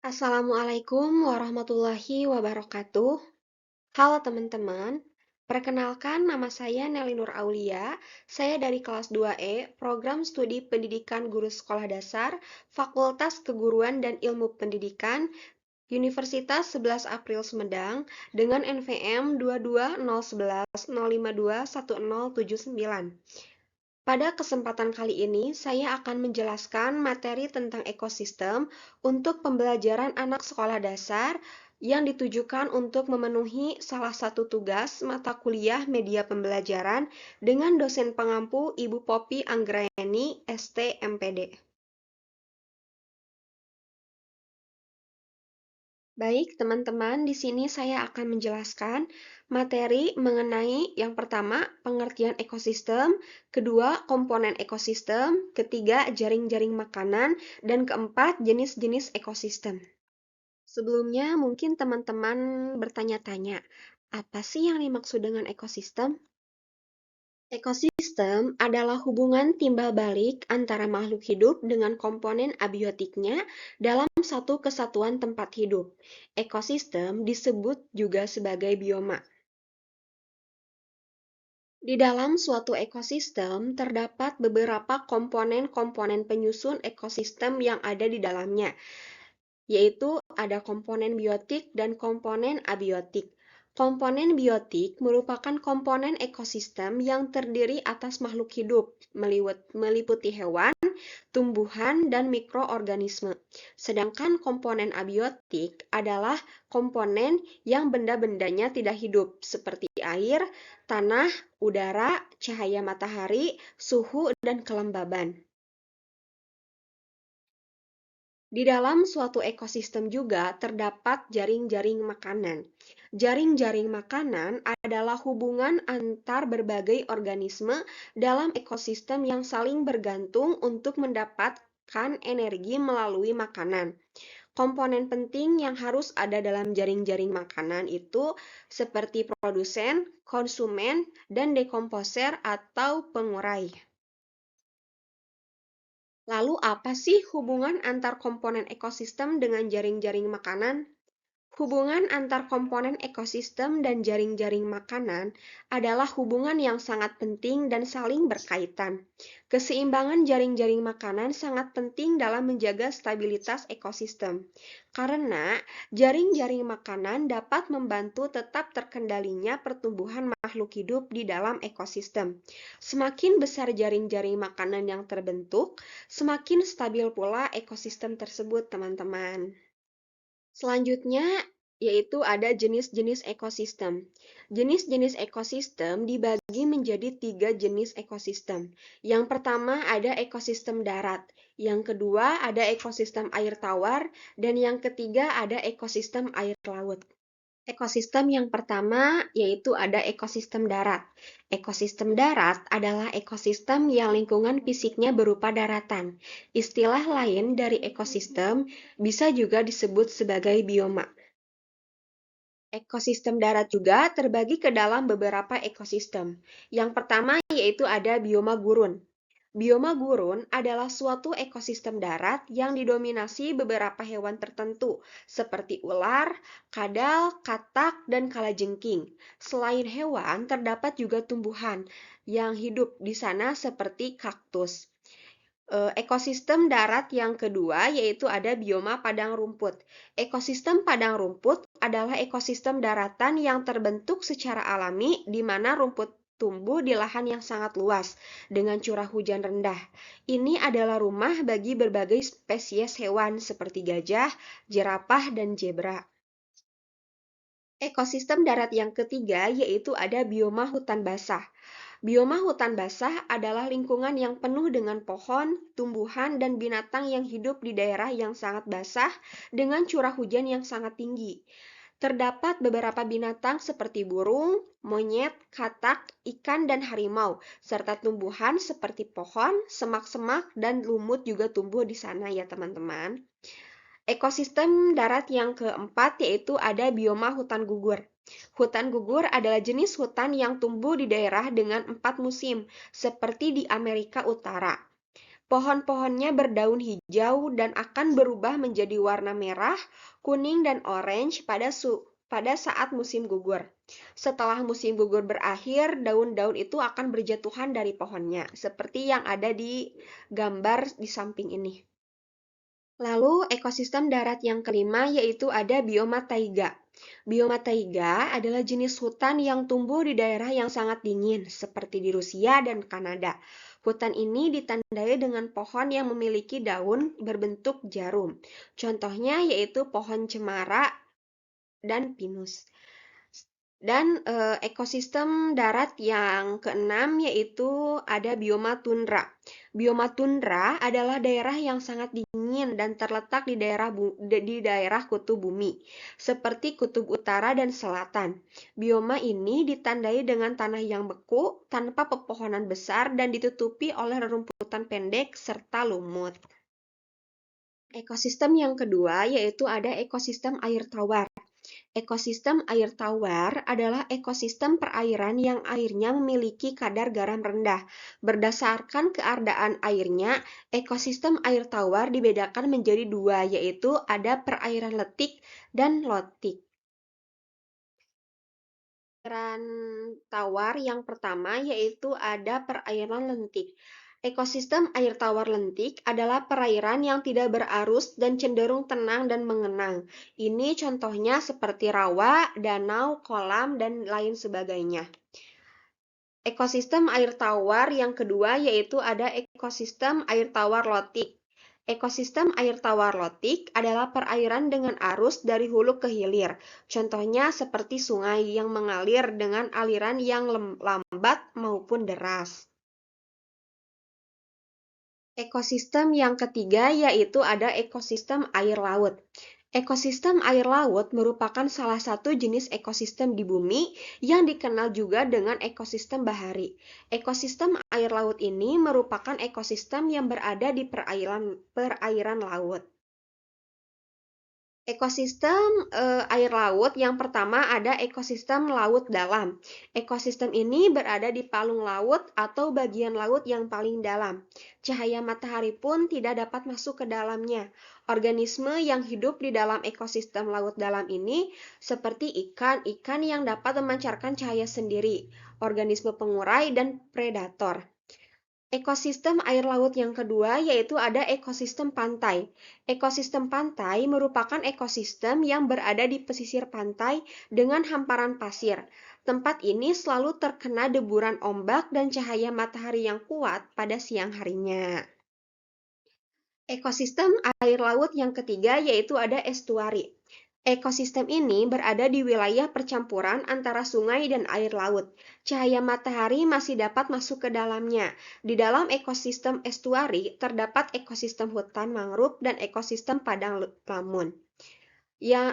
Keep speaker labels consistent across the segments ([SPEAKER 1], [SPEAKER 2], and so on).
[SPEAKER 1] Assalamualaikum warahmatullahi wabarakatuh. Halo teman-teman, perkenalkan nama saya Nelly Nur Aulia. Saya dari kelas 2E, Program Studi Pendidikan Guru Sekolah Dasar, Fakultas Keguruan dan Ilmu Pendidikan, Universitas 11 April Sumedang, dengan NVM 2201105210079. Pada kesempatan kali ini, saya akan menjelaskan materi tentang ekosistem untuk pembelajaran anak sekolah dasar yang ditujukan untuk memenuhi salah satu tugas mata kuliah media pembelajaran dengan dosen pengampu Ibu Poppy Anggraeni, ST MPD. Baik, teman-teman, di sini saya akan menjelaskan materi mengenai yang pertama, pengertian ekosistem, kedua, komponen ekosistem, ketiga, jaring-jaring makanan, dan keempat, jenis-jenis ekosistem. Sebelumnya, mungkin teman-teman bertanya-tanya, apa sih yang dimaksud dengan ekosistem? Ekosistem adalah hubungan timbal balik antara makhluk hidup dengan komponen abiotiknya dalam satu kesatuan tempat hidup. Ekosistem disebut juga sebagai bioma. Di dalam suatu ekosistem terdapat beberapa komponen-komponen penyusun ekosistem yang ada di dalamnya, yaitu ada komponen biotik dan komponen abiotik. Komponen biotik merupakan komponen ekosistem yang terdiri atas makhluk hidup, meliputi hewan, tumbuhan, dan mikroorganisme. Sedangkan komponen abiotik adalah komponen yang benda-bendanya tidak hidup, seperti air, tanah, udara, cahaya matahari, suhu, dan kelembaban. Di dalam suatu ekosistem juga terdapat jaring-jaring makanan. Jaring-jaring makanan adalah hubungan antar berbagai organisme dalam ekosistem yang saling bergantung untuk mendapatkan energi melalui makanan. Komponen penting yang harus ada dalam jaring-jaring makanan itu seperti produsen, konsumen, dan dekomposer atau pengurai. Lalu apa sih hubungan antar komponen ekosistem dengan jaring-jaring makanan? Hubungan antar komponen ekosistem dan jaring-jaring makanan adalah hubungan yang sangat penting dan saling berkaitan. Keseimbangan jaring-jaring makanan sangat penting dalam menjaga stabilitas ekosistem, karena jaring-jaring makanan dapat membantu tetap terkendalinya pertumbuhan makhluk hidup di dalam ekosistem. Semakin besar jaring-jaring makanan yang terbentuk, semakin stabil pula ekosistem tersebut, teman-teman. Selanjutnya, yaitu ada jenis-jenis ekosistem. Jenis-jenis ekosistem dibagi menjadi 3 jenis ekosistem. Yang pertama ada ekosistem darat, yang kedua ada ekosistem air tawar, dan yang ketiga ada ekosistem air laut. Ekosistem yang pertama yaitu ada ekosistem darat. Ekosistem darat adalah ekosistem yang lingkungan fisiknya berupa daratan. Istilah lain dari ekosistem bisa juga disebut sebagai bioma. Ekosistem darat juga terbagi ke dalam beberapa ekosistem. Yang pertama yaitu ada bioma gurun. Bioma gurun adalah suatu ekosistem darat yang didominasi beberapa hewan tertentu, seperti ular, kadal, katak, dan kalajengking. Selain hewan, terdapat juga tumbuhan yang hidup di sana seperti kaktus. Ekosistem darat yang kedua yaitu ada bioma padang rumput. Ekosistem padang rumput adalah ekosistem daratan yang terbentuk secara alami di mana rumput tumbuh di lahan yang sangat luas dengan curah hujan rendah. Ini adalah rumah bagi berbagai spesies hewan seperti gajah, jerapah, dan zebra. Ekosistem darat yang ketiga yaitu ada bioma hutan basah. Bioma hutan basah adalah lingkungan yang penuh dengan pohon, tumbuhan, dan binatang yang hidup di daerah yang sangat basah dengan curah hujan yang sangat tinggi. Terdapat beberapa binatang seperti burung, monyet, katak, ikan, dan harimau, serta tumbuhan seperti pohon, semak-semak, dan lumut juga tumbuh di sana ya teman-teman. Ekosistem darat yang keempat yaitu ada bioma hutan gugur. Hutan gugur adalah jenis hutan yang tumbuh di daerah dengan 4 musim, seperti di Amerika Utara. Pohon-pohonnya berdaun hijau dan akan berubah menjadi warna merah, kuning, dan orange pada saat musim gugur. Setelah musim gugur berakhir, daun-daun itu akan berjatuhan dari pohonnya, seperti yang ada di gambar di samping ini. Lalu ekosistem darat yang kelima yaitu ada bioma taiga. Bioma taiga adalah jenis hutan yang tumbuh di daerah yang sangat dingin, seperti di Rusia dan Kanada. Hutan ini ditandai dengan pohon yang memiliki daun berbentuk jarum. Contohnya yaitu pohon cemara dan pinus. Dan ekosistem darat yang keenam yaitu ada bioma tundra. Bioma tundra adalah daerah yang sangat dingin dan terletak di daerah kutub bumi, seperti kutub utara dan selatan. Bioma ini ditandai dengan tanah yang beku, tanpa pepohonan besar dan ditutupi oleh rerumputan pendek serta lumut. Ekosistem yang kedua yaitu ada ekosistem air tawar. Ekosistem air tawar adalah ekosistem perairan yang airnya memiliki kadar garam rendah. Berdasarkan keadaan airnya, ekosistem air tawar dibedakan menjadi dua, yaitu ada perairan letik dan lotik. Perairan tawar yang pertama yaitu ada perairan lentik. Ekosistem air tawar lentik adalah perairan yang tidak berarus dan cenderung tenang dan mengenang. Ini contohnya seperti rawa, danau, kolam, dan lain sebagainya. Ekosistem air tawar yang kedua yaitu ada ekosistem air tawar lotik. Ekosistem air tawar lotik adalah perairan dengan arus dari hulu ke hilir. Contohnya seperti sungai yang mengalir dengan aliran yang lambat maupun deras. Ekosistem yang ketiga yaitu ada ekosistem air laut. Ekosistem air laut merupakan salah satu jenis ekosistem di bumi yang dikenal juga dengan ekosistem bahari. Ekosistem air laut ini merupakan ekosistem yang berada di perairan laut. Ekosistem air laut yang pertama ada ekosistem laut dalam. Ekosistem ini berada di palung laut atau bagian laut yang paling dalam. Cahaya matahari pun tidak dapat masuk ke dalamnya. Organisme yang hidup di dalam ekosistem laut dalam ini seperti ikan-ikan yang dapat memancarkan cahaya sendiri, organisme pengurai, dan predator. Ekosistem air laut yang kedua yaitu ada ekosistem pantai. Ekosistem pantai merupakan ekosistem yang berada di pesisir pantai dengan hamparan pasir. Tempat ini selalu terkena deburan ombak dan cahaya matahari yang kuat pada siang harinya. Ekosistem air laut yang ketiga yaitu ada estuari. Ekosistem ini berada di wilayah percampuran antara sungai dan air laut. Cahaya matahari masih dapat masuk ke dalamnya. Di dalam ekosistem estuari terdapat ekosistem hutan mangrove dan ekosistem padang lamun.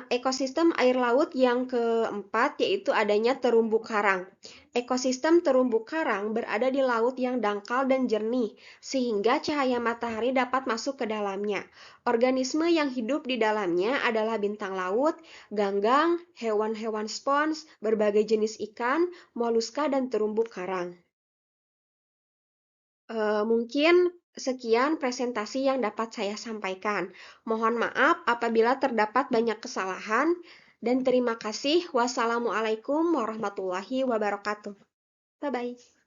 [SPEAKER 1] Ekosistem air laut yang keempat yaitu adanya terumbu karang. Ekosistem terumbu karang berada di laut yang dangkal dan jernih, sehingga cahaya matahari dapat masuk ke dalamnya. Organisme yang hidup di dalamnya adalah bintang laut, ganggang, hewan-hewan spons, berbagai jenis ikan, moluska, dan terumbu karang. Mungkin sekian presentasi yang dapat saya sampaikan. Mohon maaf apabila terdapat banyak kesalahan dan terima kasih. Wassalamualaikum warahmatullahi wabarakatuh. Bye-bye.